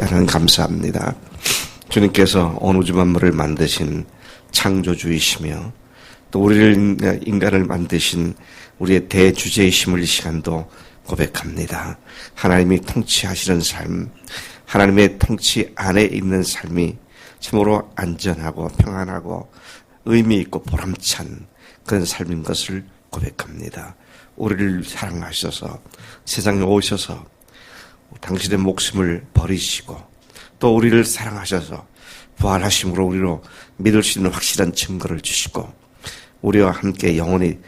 하나님 감사합니다. 주님께서 온 우주 만물을 만드신 창조주이시며 또 우리를 인간을 만드신 우리의 대주제이심을 이 시간도 고백합니다. 하나님이 통치하시는 삶, 하나님의 통치 안에 있는 삶이 참으로 안전하고 평안하고 의미 있고 보람찬 그런 삶인 것을 고백합니다. 우리를 사랑하셔서 세상에 오셔서 당신의 목숨을 버리시고 또 우리를 사랑하셔서 부활하심으로 우리로 믿을 수 있는 확실한 증거를 주시고 우리와 함께 영원히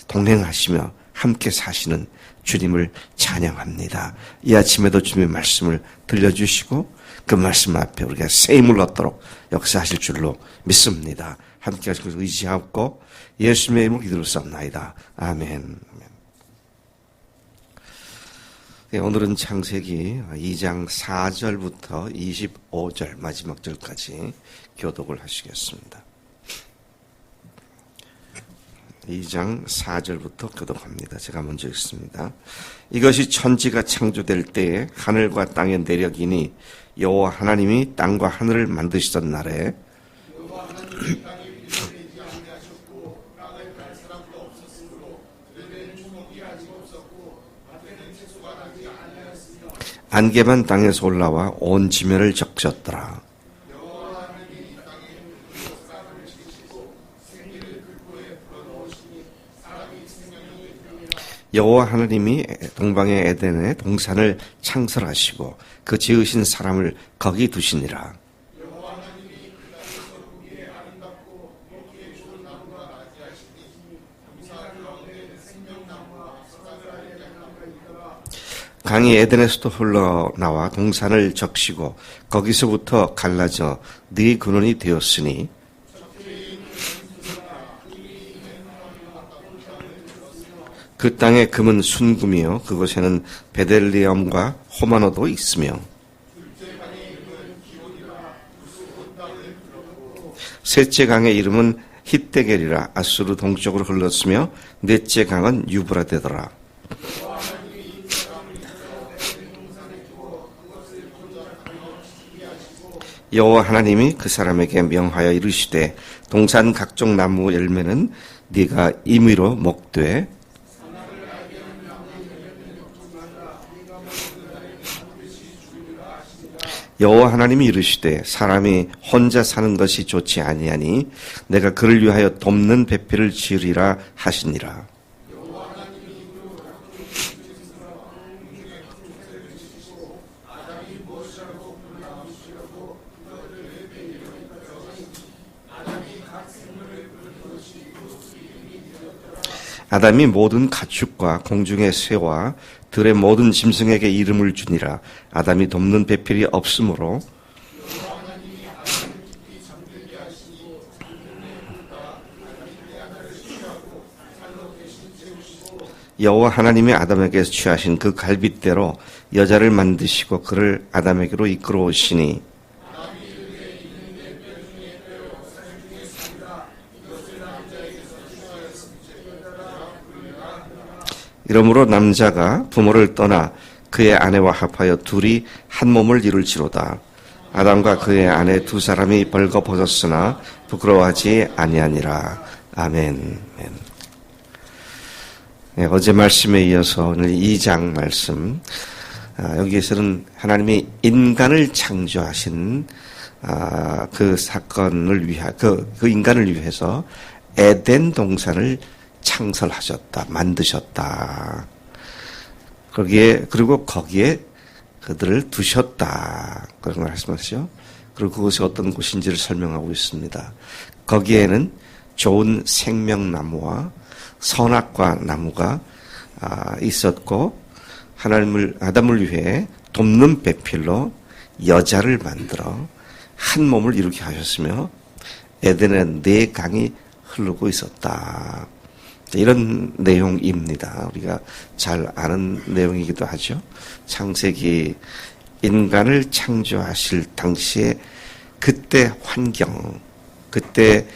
동행하시며 함께 사시는 주님을 찬양합니다. 이 아침에도 주님의 말씀을 들려주시고 그 말씀 앞에 우리가 새 힘을 얻도록 역사하실 줄로 믿습니다. 함께 하시고 의지하고 예수님의 이름으로 기도했사옵나이다. 아멘. 오늘은 창세기 2장 4절부터 25절 마지막 절까지 교독을 하시겠습니다. 2장 4절부터 교독합니다. 제가 먼저 읽습니다. 이것이 천지가 창조될 때에 하늘과 땅의 내력이니 여호와 하나님이 땅과 하늘을 만드시던 날에 안개만 땅에서 올라와 온 지면을 적셨더라. 여호와 하나님이 동방의 에덴에 동산을 창설하시고 그 지으신 사람을 거기 두시니라. 강이 에덴에서도 흘러나와 동산을 적시고 거기서부터 갈라져 네 근원이 되었으니 그 땅의 금은 순금이요 그곳에는 베델리엄과 호마노도 있으며 셋째 강의 이름은 hit데겔이라 아수르 동쪽으로 흘렀으며 넷째 강은 유브라데더라. 여호와 하나님이 그 사람에게 명하여 이르시되 동산 각종 나무 열매는 네가 임의로 먹되 여호와 하나님이 이르시되 사람이 혼자 사는 것이 좋지 아니하니 내가 그를 위하여 돕는 배필을 지으리라 하시니라. 아담이 모든 가축과 공중의 새와 들의 모든 짐승에게 이름을 주니라. 아담이 돕는 배필이 없으므로 여호와 하나님이 아담에게 취하신 그 갈빗대로 여자를 만드시고 그를 아담에게로 이끌어 오시니 이러므로 남자가 부모를 떠나 그의 아내와 합하여 둘이 한 몸을 이룰지로다. 아담과 그의 아내 두 사람이 벌거벗었으나 부끄러워하지 아니하니라. 아멘. 네, 어제 말씀에 이어서 오늘 2장 말씀. 여기에서는 하나님이 인간을 창조하신 그 사건을 위하 그 인간을 위해서 에덴 동산을 창설하셨다, 만드셨다. 그리고 거기에 그들을 두셨다. 그런 걸 말씀하시죠. 그리고 그것이 어떤 곳인지를 설명하고 있습니다. 거기에는 좋은 생명나무와 선악과 나무가 있었고, 아담을 위해 돕는 배필로 여자를 만들어 한 몸을 이루게 하셨으며, 에덴에 네 강이 흐르고 있었다. 이런 내용입니다. 우리가 잘 아는 내용이기도 하죠. 창세기 인간을 창조하실 당시에 그때 환경, 그때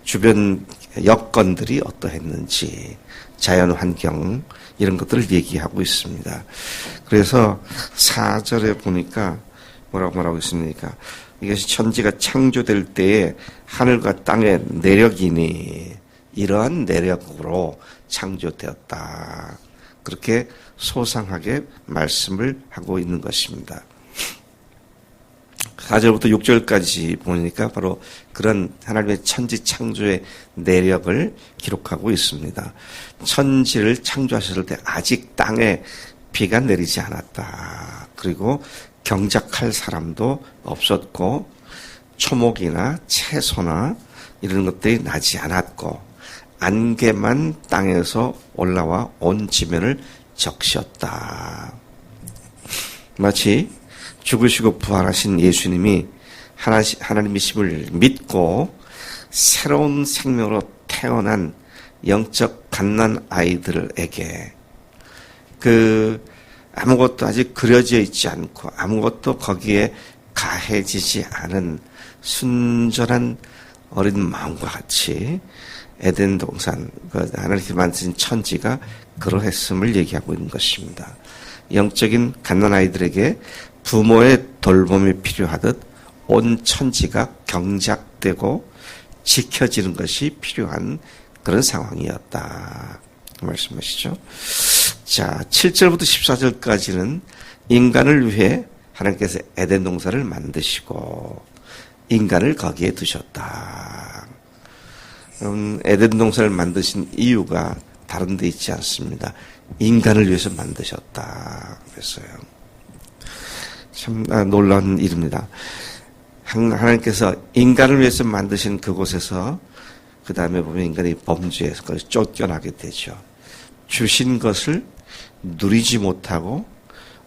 주변 여건들이 어떠했는지, 자연 환경, 이런 것들을 얘기하고 있습니다. 그래서 4절에 보니까 뭐라고 말하고 있습니까? 이것이 천지가 창조될 때에 하늘과 땅의 내력이니 이러한 내력으로 창조되었다. 그렇게 소상하게 말씀을 하고 있는 것입니다. 4절부터 6절까지 보니까 바로 그런 하나님의 천지 창조의 내력을 기록하고 있습니다. 천지를 창조하셨을 때 아직 땅에 비가 내리지 않았다. 그리고 경작할 사람도 없었고 초목이나 채소나 이런 것들이 나지 않았고 안개만 땅에서 올라와 온 지면을 적셨다. 마치 죽으시고 부활하신 예수님이 하나님이심을 믿고 새로운 생명으로 태어난 영적 갓난 아이들에게 아무것도 아직 그려져 있지 않고 아무것도 거기에 가해지지 않은 순전한 어린 마음과 같이 에덴 동산, 하나님께서 만드신 천지가 그러했음을 얘기하고 있는 것입니다. 영적인 갓난 아이들에게 부모의 돌봄이 필요하듯 온 천지가 경작되고 지켜지는 것이 필요한 그런 상황이었다. 말씀하시죠. 자, 7절부터 14절까지는 인간을 위해 하나님께서 에덴 동산을 만드시고 인간을 거기에 두셨다. 에덴 동산을 만드신 이유가 다른 데 있지 않습니다. 인간을 위해서 만드셨다. 그랬어요. 참 놀라운 일입니다. 하나님께서 인간을 위해서 만드신 그곳에서 그 다음에 보면 인간이 범죄해서 쫓겨나게 되죠. 주신 것을 누리지 못하고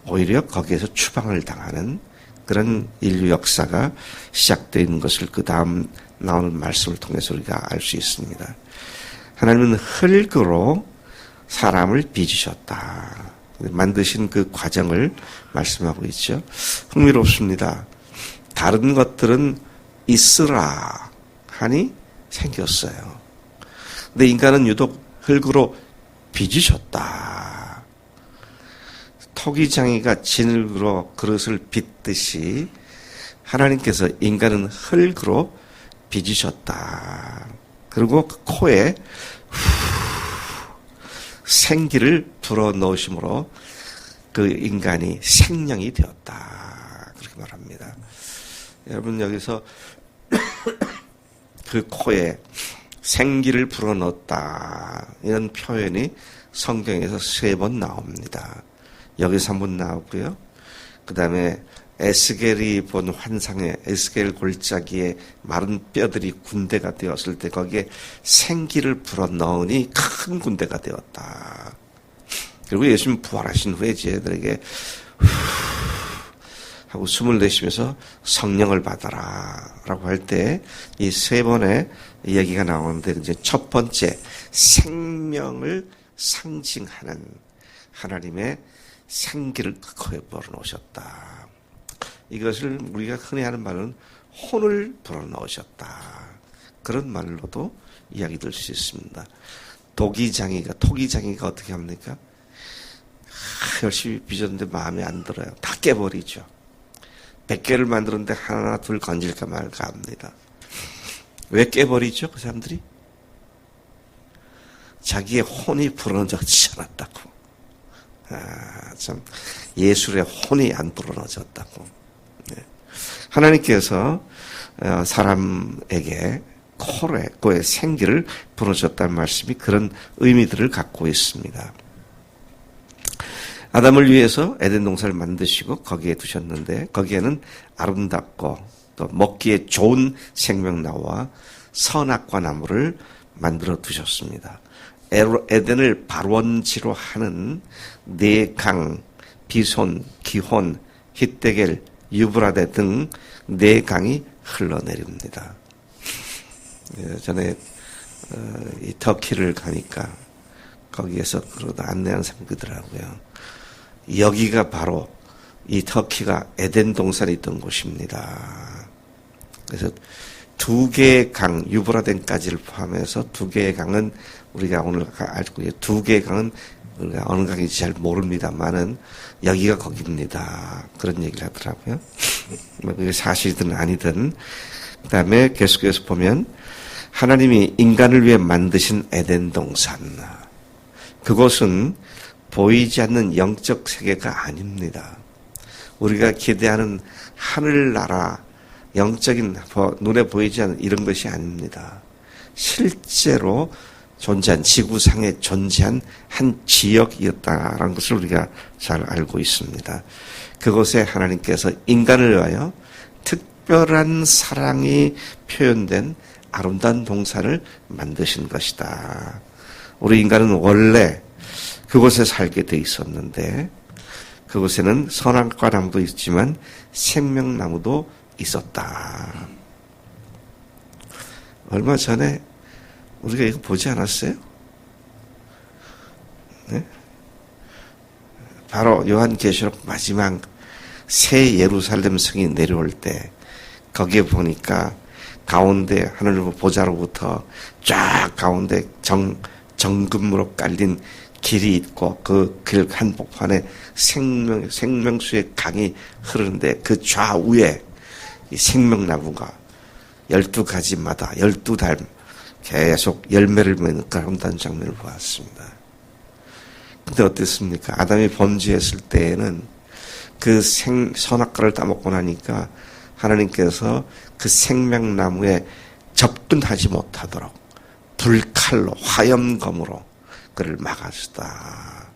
오히려 거기에서 추방을 당하는 그런 인류 역사가 시작되어 있는 것을 그 다음 나오는 말씀을 통해서 우리가 알 수 있습니다. 하나님은 흙으로 사람을 빚으셨다. 만드신 그 과정을 말씀하고 있죠. 흥미롭습니다. 다른 것들은 있으라 하니 생겼어요. 근데 인간은 유독 흙으로 빚으셨다. 토기장이가 진흙으로 그릇을 빚듯이 하나님께서 인간은 흙으로 빚으셨다. 그리고 그 코에 생기를 불어넣으심으로 그 인간이 생명이 되었다. 그렇게 말합니다. 여러분 여기서 그 코에 생기를 불어넣었다. 이런 표현이 성경에서 3번 나옵니다. 여기서 한 번 나오고요. 그 다음에 에스겔이 본 환상에 에스겔 골짜기에 마른 뼈들이 군대가 되었을 때 거기에 생기를 불어넣으니 큰 군대가 되었다. 그리고 예수님 부활하신 후에 제자들에게 하고 숨을 내쉬면서 성령을 받아라 라고 할 때 이 3번의 이야기가 나오는데 이제 첫 번째 생명을 상징하는 하나님의 생기를 그 코에 불어넣으셨다. 이것을 우리가 흔히 하는 말은 혼을 불어넣으셨다. 그런 말로도 이야기 될 수 있습니다. 토기장이가 어떻게 합니까? 열심히 빚었는데 마음에 안 들어요. 다 깨버리죠. 100개를 만들었는데 하나 둘 건질까 말까 합니다. 왜 깨버리죠? 그 사람들이? 자기의 혼이 불어넣지 않았다고. 참 예술의 혼이 안 불어넣어졌다고. 네. 하나님께서 사람에게 코에 생기를 불어줬다는 말씀이 그런 의미들을 갖고 있습니다. 아담을 위해서 에덴 동산을 만드시고 거기에 두셨는데 거기에는 아름답고 또 먹기에 좋은 생명나무와 선악과 나무를 만들어 두셨습니다. 에덴을 발원지로 하는 4강, 비손, 기혼, hit데겔, 유브라데 등 4강이 흘러내립니다. 전에 이 터키를 가니까 거기에서 그러다 안내하는 사람이 그러더라고요. 여기가 바로 이 터키가 에덴 동산이 있던 곳입니다. 그래서 2개의 강, 유브라데까지를 포함해서 2개의 강은 우리가 오늘 알고 있는 2개의 강은 우리가 어느 강인지 잘 모릅니다만은 여기가 거기입니다. 그런 얘기를 하더라고요. 그게 사실이든 아니든. 그 다음에 계속해서 보면 하나님이 인간을 위해 만드신 에덴 동산. 그곳은 보이지 않는 영적 세계가 아닙니다. 우리가 기대하는 하늘나라, 영적인 눈에 보이지 않는 이런 것이 아닙니다. 실제로 존재한, 지구상에 존재한 한 지역이었다라는 것을 우리가 잘 알고 있습니다. 그곳에 하나님께서 인간을 위하여 특별한 사랑이 표현된 아름다운 동산을 만드신 것이다. 우리 인간은 원래 그곳에 살게 돼 있었는데 그곳에는 선악과 나무도 있지만 생명나무도 있었다. 얼마 전에 우리가 이거 보지 않았어요? 네? 바로 요한계시록 마지막 새 예루살렘 성이 내려올 때 거기에 보니까 가운데 하늘 보좌로부터 쫙 가운데 정금으로 깔린 길이 있고 그 길 한복판에 생명수의 강이 흐르는데 그 좌우에 이 생명나무가 12가지마다 12달 계속 열매를 맺는 아름다운 장면을 보았습니다. 근데 어땠습니까? 아담이 범죄했을 때에는 그 선악과를 따먹고 나니까 하나님께서 그 생명나무에 접근하지 못하도록 불칼로 화염검으로 그를 막았다.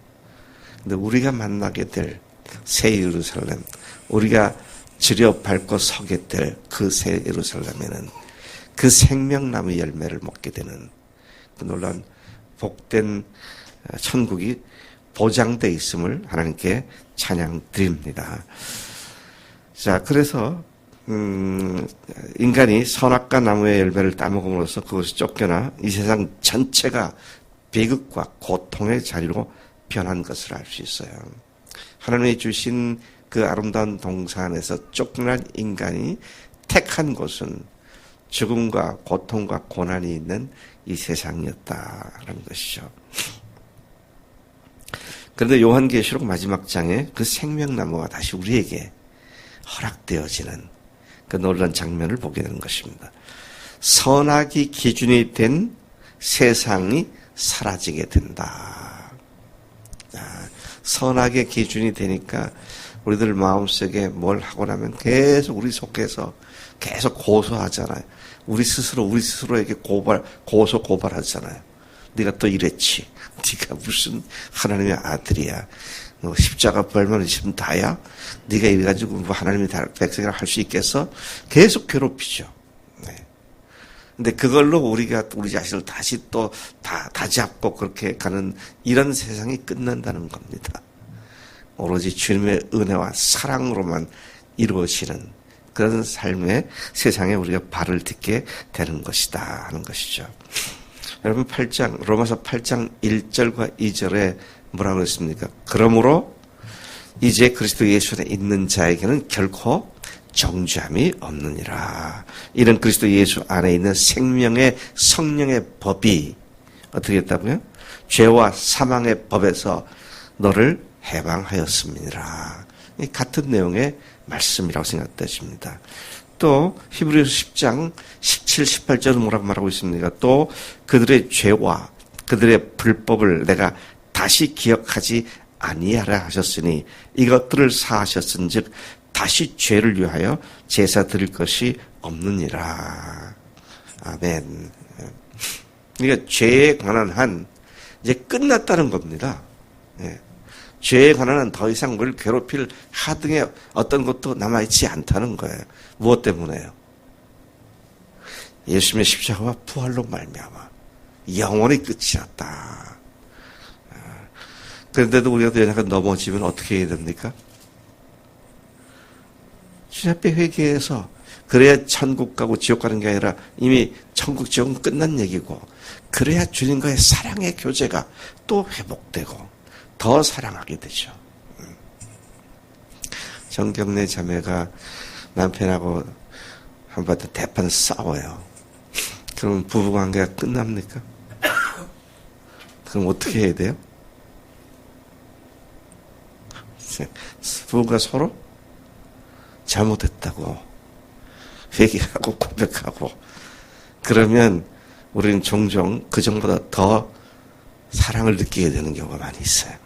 근데 우리가 만나게 될 새 예루살렘, 우리가 지려 밟고 서게 될 그 새 예루살렘에는 그 생명나무 열매를 먹게 되는 그 놀라운 복된 천국이 보장되어 있음을 하나님께 찬양 드립니다. 자, 그래서 인간이 선악과 나무의 열매를 따먹음으로써 그것이 쫓겨나 이 세상 전체가 비극과 고통의 자리로 변한 것을 알 수 있어요. 하나님이 주신 그 아름다운 동산에서 쫓겨난 인간이 택한 곳은 죽음과 고통과 고난이 있는 이 세상이었다라는 것이죠. 그런데 요한계시록 마지막 장에 그 생명나무가 다시 우리에게 허락되어지는 그 놀라운 장면을 보게 되는 것입니다. 선악이 기준이 된 세상이 사라지게 된다. 선악의 기준이 되니까 우리들 마음속에 뭘 하고 나면 계속 우리 속에서 계속 고소하잖아요. 우리 스스로에게 고발하잖아요. 네가 또 이랬지. 네가 무슨 하나님의 아들이야. 너 십자가 벌만 있으면 다야? 네가 이래가지고 뭐 하나님의 백성이라 할 수 있겠어? 계속 괴롭히죠. 네. 근데 그걸로 우리가 우리 자신을 다시 또 다 잡고 그렇게 가는 이런 세상이 끝난다는 겁니다. 오로지 주님의 은혜와 사랑으로만 이루어지는 그런 삶의 세상에 우리가 발을 딛게 되는 것이다 하는 것이죠. 여러분 로마서 8장 1절과 2절에 뭐라고 했습니까? 그러므로 이제 그리스도 예수 안에 있는 자에게는 결코 정죄함이 없느니라. 이는 그리스도 예수 안에 있는 생명의 성령의 법이 어떻게 했다고요? 죄와 사망의 법에서 너를 해방하였음이니라. 같은 내용의 말씀이라고 생각되십니다. 또 히브리서 10장 17, 18절은 뭐라고 말하고 있습니까? 또 그들의 죄와 그들의 불법을 내가 다시 기억하지 아니하라 하셨으니 이것들을 사하셨은즉 다시 죄를 위하여 제사 드릴 것이 없느니라. 아멘. 그러니까 죄에 관한 한 이제 끝났다는 겁니다. 예. 죄에 관한 한 더 이상 우리를 괴롭힐 하등의 어떤 것도 남아있지 않다는 거예요. 무엇 때문에요? 예수님의 십자가와 부활로 말미암아 영원히 끝이 났다. 그런데도 우리가 약간 넘어지면 어떻게 해야 됩니까? 주님 앞에 회개해서 그래야 천국 가고 지옥 가는 게 아니라 이미 천국 지옥은 끝난 얘기고 그래야 주님과의 사랑의 교제가 또 회복되고 더 사랑하게 되죠. 정경래 자매가 남편하고 한바탕 대판 싸워요. 그럼 부부관계가 끝납니까? 그럼 어떻게 해야 돼요? 부부가 서로 잘못했다고 회개하고 고백하고 그러면 우리는 종종 그전보다 더 사랑을 느끼게 되는 경우가 많이 있어요.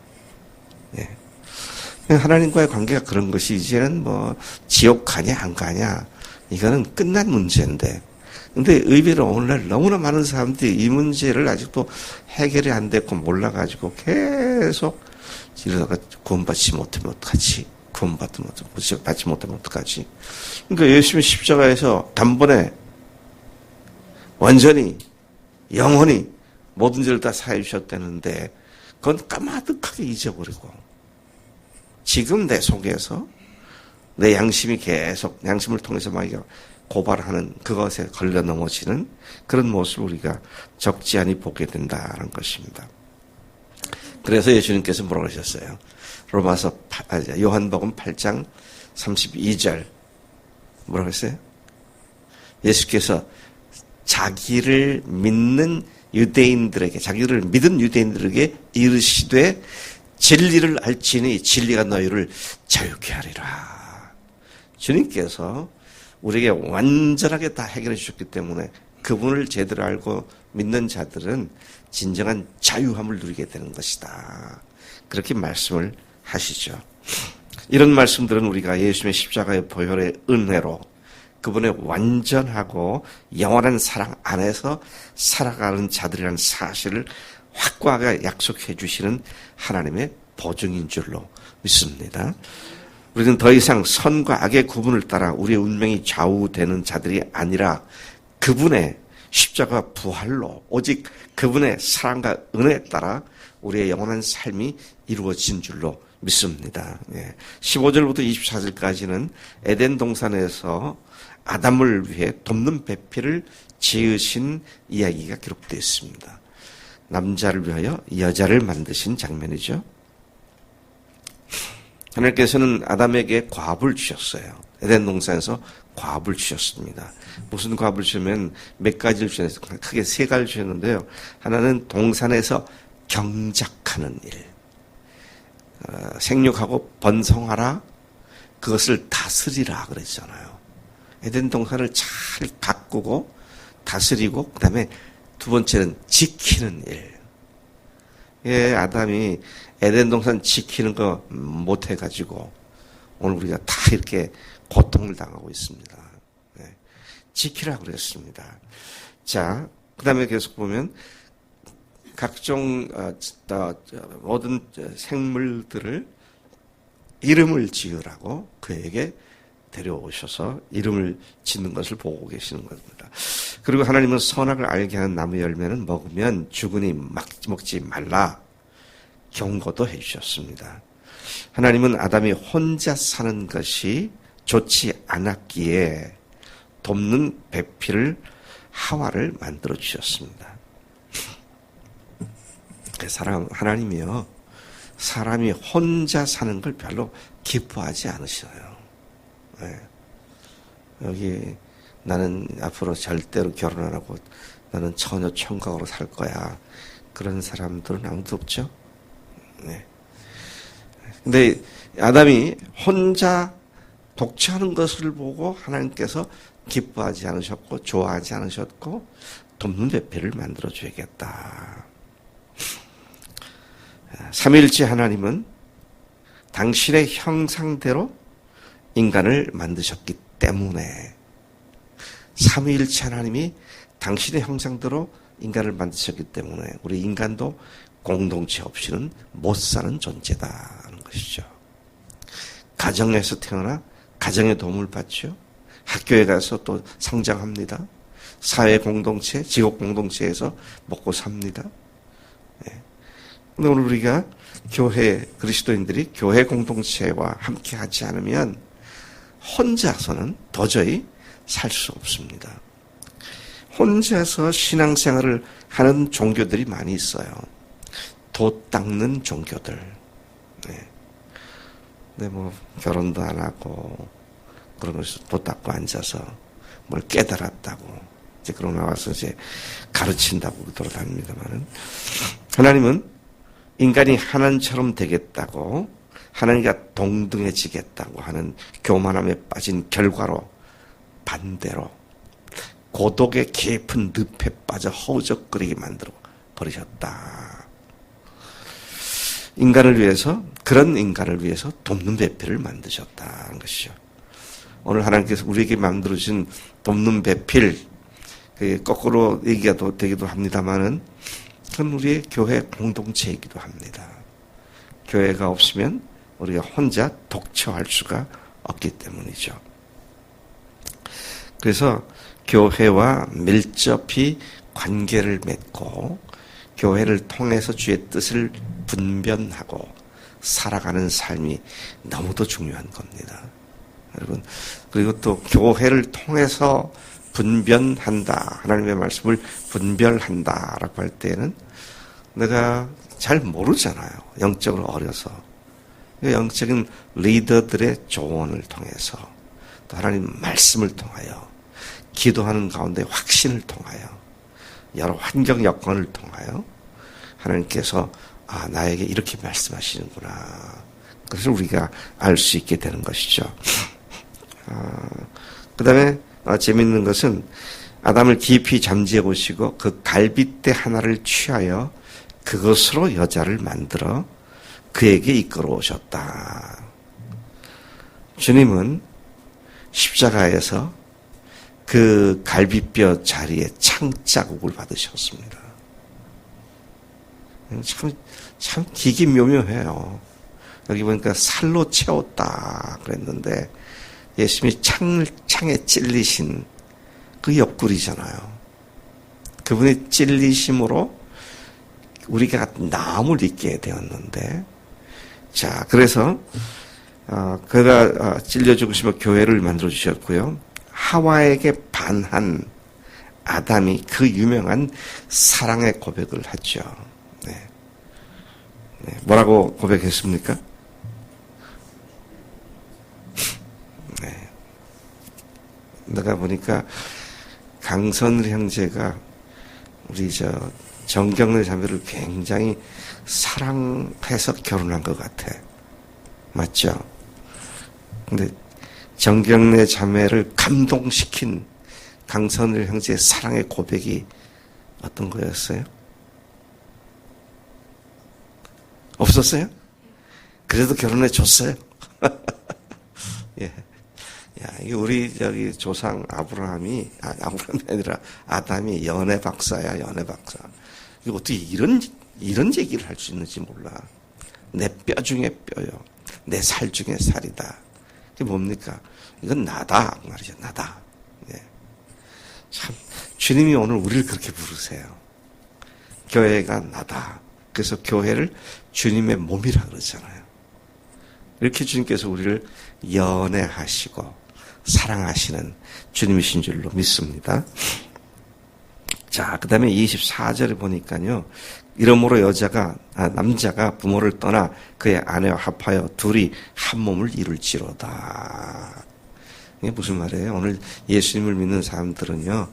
네. 하나님과의 관계가 그런 것이 이제는 뭐 지옥 가냐 안 가냐 이거는 끝난 문제인데 근데 의외로 오늘날 너무나 많은 사람들이 이 문제를 아직도 해결이 안 됐고 몰라가지고 계속 이러다가 구원받지 못하면 어떡하지? 구원받지 못하면 어떡하지? 그러니까 예수님이 십자가에서 단번에 완전히 영원히 모든 죄를 다 사해 주셨다는데 그건 까마득하게 잊어버리고 지금 내 속에서 내 양심이 계속 양심을 통해서 막 고발하는 그것에 걸려 넘어지는 그런 모습을 우리가 적지 않이 보게 된다는 것입니다. 그래서 예수님께서 뭐라고 하셨어요? 요한복음 8장 32절 뭐라고 했어요? 예수께서 자기를 믿는 유대인들에게 자기를 믿은 유대인들에게 이르시되 진리를 알지니 진리가 너희를 자유케 하리라. 주님께서 우리에게 완전하게 다 해결해 주셨기 때문에 그분을 제대로 알고 믿는 자들은 진정한 자유함을 누리게 되는 것이다. 그렇게 말씀을 하시죠. 이런 말씀들은 우리가 예수님의 십자가의 보혈의 은혜로 그분의 완전하고 영원한 사랑 안에서 살아가는 자들이라는 사실을 확고하게 약속해 주시는 하나님의 보증인 줄로 믿습니다. 우리는 더 이상 선과 악의 구분을 따라 우리의 운명이 좌우되는 자들이 아니라 그분의 십자가 부활로 오직 그분의 사랑과 은혜에 따라 우리의 영원한 삶이 이루어진 줄로 믿습니다. 15절부터 24절까지는 에덴 동산에서 아담을 위해 돕는 배필을 지으신 이야기가 기록되어 있습니다. 남자를 위하여 여자를 만드신 장면이죠. 하나님께서는 아담에게 과업을 주셨어요. 에덴 동산에서 과업을 주셨습니다. 무슨 과업을 주시면 몇 가지를 주셨어요. 크게 세 가지를 주셨는데요. 하나는 동산에서 경작하는 일. 생육하고 번성하라. 그것을 다스리라 그랬잖아요. 에덴 동산을 잘 가꾸고 다스리고 그 다음에 두 번째는 지키는 일. 예, 아담이 에덴 동산 지키는 거 못해가지고 오늘 우리가 다 이렇게 고통을 당하고 있습니다. 네. 지키라 그랬습니다. 자, 그 다음에 계속 보면 각종 모든 생물들을 이름을 지으라고 그에게 데려오셔서 이름을 짓는 것을 보고 계시는 겁니다. 그리고 하나님은 선악을 알게 하는 나무 열매는 먹으면 죽으니 먹지 말라 경고도 해주셨습니다. 하나님은 아담이 혼자 사는 것이 좋지 않았기에 돕는 배필을 하와를 만들어 주셨습니다. 하나님이요, 사람이 혼자 사는 걸 별로 기뻐하지 않으셔요. 네. 여기 나는 앞으로 절대로 결혼 안 하고 나는 처녀 총각으로 살 거야. 그런 사람들은 아무도 없죠. 네. 근데 아담이 혼자 독처하는 것을 보고 하나님께서 기뻐하지 않으셨고 좋아하지 않으셨고 돕는 배필을 만들어 줘야겠다. 삼위일체 하나님은 당신의 형상대로 인간을 만드셨기 때문에 삼위일체 하나님이 당신의 형상대로 인간을 만드셨기 때문에 우리 인간도 공동체 없이는 못 사는 존재다는 것이죠. 가정에서 태어나 가정의 도움을 받죠. 학교에 가서 또 성장합니다. 사회 공동체, 지역 공동체에서 먹고 삽니다. 오늘 우리가 그리스도인들이 교회 공동체와 함께 하지 않으면 혼자서는 도저히 살 수 없습니다. 혼자서 신앙생활을 하는 종교들이 많이 있어요. 돛 닦는 종교들. 네. 근데 뭐 결혼도 안 하고 그러면서 돛 닦고 앉아서 뭘 깨달았다고 이제 그러고 나와서 이제 가르친다고 돌아다닙니다만은 하나님은 인간이 하나님처럼 되겠다고 하나님과 동등해지겠다고 하는 교만함에 빠진 결과로 반대로 고독의 깊은 늪에 빠져 허우적거리게 만들어 버리셨다. 그런 인간을 위해서 돕는 배필을 만드셨다는 것이죠. 오늘 하나님께서 우리에게 만들어주신 돕는 배필, 거꾸로 얘기가 되기도 합니다만은, 그건 우리의 교회 공동체이기도 합니다. 교회가 없으면 우리가 혼자 독처할 수가 없기 때문이죠. 그래서 교회와 밀접히 관계를 맺고 교회를 통해서 주의 뜻을 분별하고 살아가는 삶이 너무도 중요한 겁니다. 여러분, 그리고 또 교회를 통해서 분별한다, 하나님의 말씀을 분별한다라고 할 때는 내가 잘 모르잖아요. 영적으로 어려서. 영적인 리더들의 조언을 통해서, 또 하나님 말씀을 통하여, 기도하는 가운데 확신을 통하여, 여러 환경 여건을 통하여 하나님께서 나에게 이렇게 말씀하시는구나. 그것을 우리가 알 수 있게 되는 것이죠. 그 다음에 재밌는 것은 아담을 깊이 잠재해 보시고 그 갈빗대 하나를 취하여 그것으로 여자를 만들어 그에게 이끌어 오셨다. 주님은 십자가에서 그 갈비뼈 자리에 창자국을 받으셨습니다. 참 기기묘묘해요. 여기 보니까 살로 채웠다 그랬는데 예수님이 창에 찔리신 그 옆구리잖아요. 그분의 찔리심으로 우리가 나음을 입게 되었는데, 자, 그래서 그가 찔려 죽으시며 교회를 만들어 주셨고요. 하와에게 반한 아담이 그 유명한 사랑의 고백을 하죠. 네. 뭐라고 고백했습니까? 네. 내가 보니까 강선일 형제가 우리 정경래 자매를 굉장히 사랑해서 결혼한 것 같아. 맞죠? 근데 정경래 자매를 감동시킨 강선일 형제의 사랑의 고백이 어떤 거였어요? 없었어요? 그래도 결혼해 줬어요? 예. 야, 이게 우리 조상 아브라함이 아니라 아담이 연애 박사야, 연애 박사. 이거 어떻게 이런 얘기를 할 수 있는지 몰라. 내 뼈 중에 뼈요. 내 살 중에 살이다. 이게 뭡니까? 이건 나다 말이죠. 나다. 예. 참 주님이 오늘 우리를 그렇게 부르세요. 교회가 나다. 그래서 교회를 주님의 몸이라 그러잖아요. 이렇게 주님께서 우리를 연애하시고 사랑하시는 주님이신 줄로 믿습니다. 자, 그 다음에 24절에 보니까요. 이러므로 남자가 부모를 떠나 그의 아내와 합하여 둘이 한 몸을 이룰지로다. 이게 무슨 말이에요? 오늘 예수님을 믿는 사람들은요.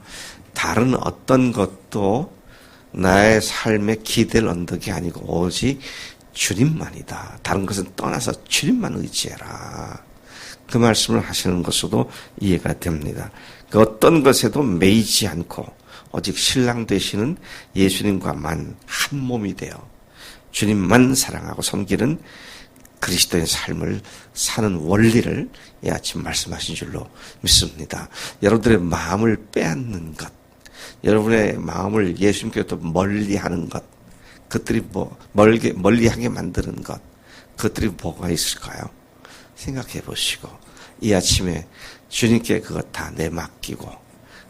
다른 어떤 것도 나의 삶의 기댈 언덕이 아니고 오직 주님만이다. 다른 것은 떠나서 주님만 의지해라. 그 말씀을 하시는 것으로도 이해가 됩니다. 그 어떤 것에도 매이지 않고 오직 신랑 되시는 예수님과만 한 몸이 되어 주님만 사랑하고 섬기는 그리스도의 삶을 사는 원리를 이 아침 말씀하신 줄로 믿습니다. 여러분들의 마음을 빼앗는 것, 여러분의 마음을 예수님께로부터 멀리하는 것, 그것들이 멀리하게 만드는 것, 그것들이 뭐가 있을까요? 생각해 보시고 이 아침에 주님께 그것 다 내맡기고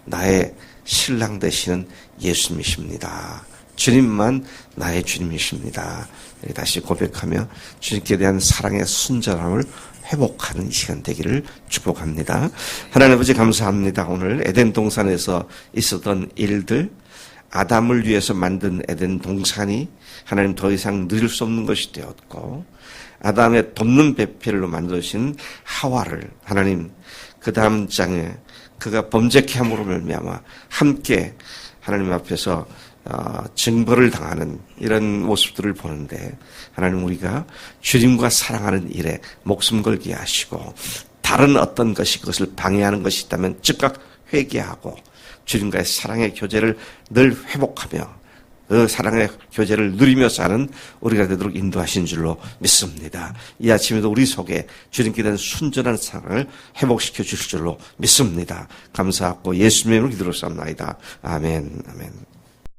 나의 신랑 되시는 예수님이십니다. 주님만 나의 주님이십니다. 다시 고백하며 주님께 대한 사랑의 순전함을 회복하는 이 시간 되기를 축복합니다. 하나님 아버지 감사합니다. 오늘 에덴 동산에서 있었던 일들, 아담을 위해서 만든 에덴 동산이 하나님 더 이상 누릴 수 없는 것이 되었고, 아담의 돕는 배필로 만드신 하와를 하나님 그 다음 장에 그가 범죄케 함으로 말미암아 함께 하나님 앞에서 징벌을 당하는 이런 모습들을 보는데 하나님 우리가 주님과 사랑하는 일에 목숨 걸게 하시고 다른 어떤 것이 그것을 방해하는 것이 있다면 즉각 회개하고 주님과의 사랑의 교제를 늘 회복하며 그 사랑의 교제를 누리며 사는 우리가 되도록 인도하신 줄로 믿습니다. 이 아침에도 우리 속에 주님께 대한 순전한 사랑을 회복시켜 주실 줄로 믿습니다. 감사하고 예수님의 이름으로 기도를 쌉나이다. 아멘. 아멘.